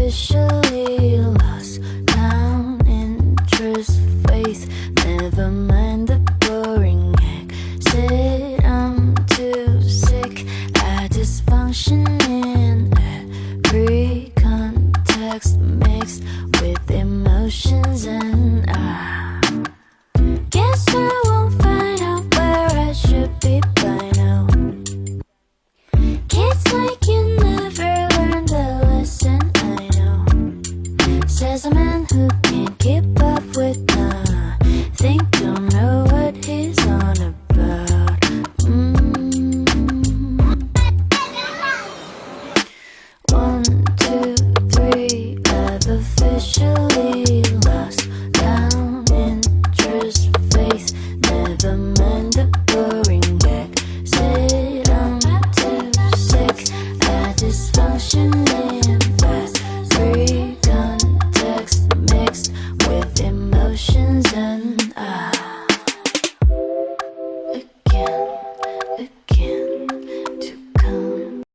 officially lost. Down, interest, faith, never mind the boring exit. I'm too sick at dysfunction in every context, mixed with emotions, and I guess I won't find out where I should be by now. Kids like you never learn the lesson, I know. Says a man who can't keep up with nothing, don't know what he's on about. 1, 2, 3, I've officially lost. Down, interest, faith, never mind the boring back. Said I'm too sick at dysfunction in fast. Free context mixed with emotions, and